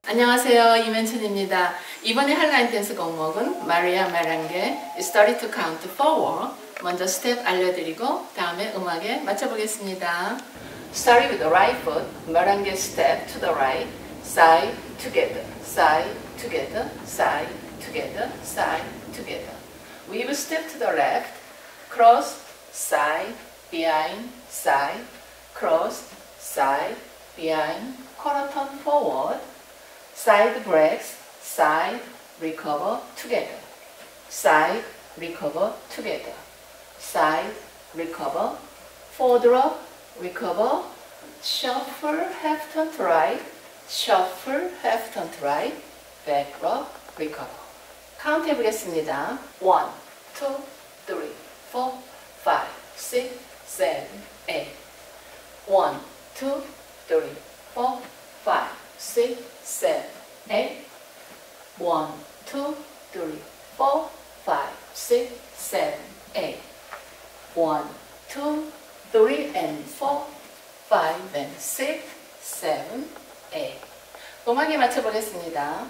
안녕하세요, 이면춘입니다. 이번에 할 라인 댄스 곡목은 마리아 메렝게 Started to Count Forward. 먼저 스텝 알려드리고 다음에 음악에 맞춰보겠습니다. Starting with the right foot, merengue step to the right, side together, side together, side together, side together. Weave step to the left, cross, side, behind, side, cross, side, behind, quarter turn forward, side breaks, side, recover together, side, recover together, side, recover, forward drop, recover, shuffle, half turn to right, shuffle, half turn to right, back rock, recover. 카운트 해보겠습니다. 1, 2, 3, 4, 5, 6, 7, 8. 1, 2, 3, 4, 5, 6, 7, 8. 1, 2, 3, 4, 5, 6, 7, 8. 1, 2, 3, and 4, 5, and 6, 7, 8. 음악에 맞춰보겠습니다.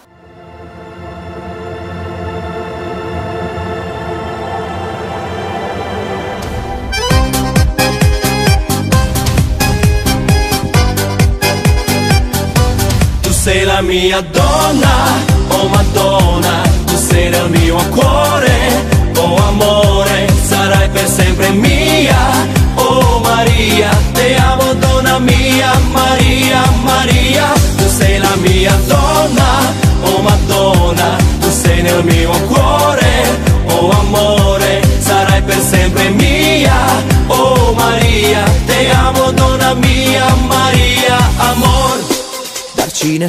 Sei la mia donna, oh Madonna, tu sei nel mio cuore, oh amore, sarai per sempre mia, oh Maria, te amo donna mia, Maria, Maria, tu sei la mia donna, oh Madonna, tu sei nel mio cuore, oh amore, sarai per sempre mia, oh Maria, te amo donna mia, Maria, amor. Cine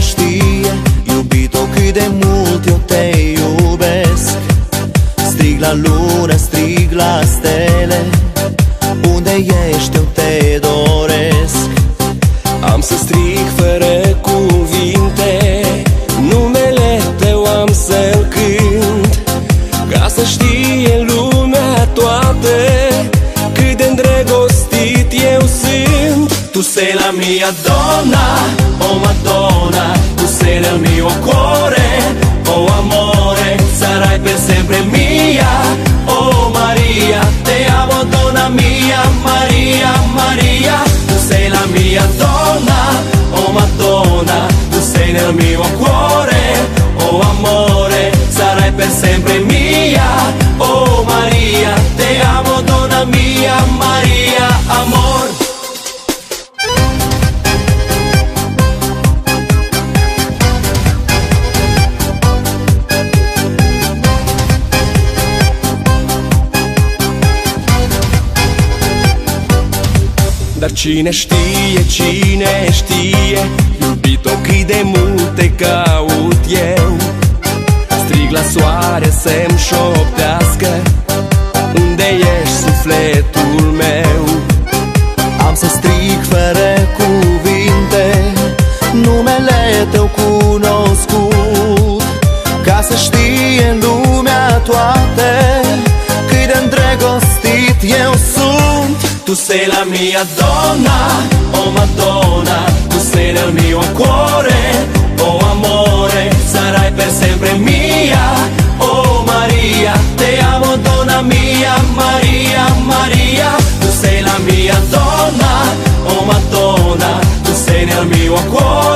știe, iubito, cât de mult eu te iubesc. Strig la lună, strig la stele, unde ești eu te doresc. Am să strig fără cuvinte, numele tău am să-l cânt, ca să știe lumea toată cât de îndrăgostit eu sunt. Tu sei la mia donna, oh Madonna, tu sei nel mio cuore, oh amore, sarai per sempre mia, oh Maria, te amo donna mia, Maria, Maria, tu sei la mia donna, oh Madonna, tu sei nel mio cuore, oh amore, sarai per sempre mia, oh Maria, te amo donna mia, Maria, amor. Dar cine știe, iubito, cât de mult te caut eu. Strig la soare să-mi șoptească, unde ești sufletul meu. Am să strig fără cuvinte, numele tău cunoscut, ca să știe lumea toată cât de îndrăgostit eu sunt. Tu sei la mia donna, oh Madonna, tu sei nel mio cuore, oh amore, sarai per sempre mia, oh Maria, te amo donna mia, Maria, Maria, tu sei la mia donna, oh Madonna, tu sei nel mio cuore.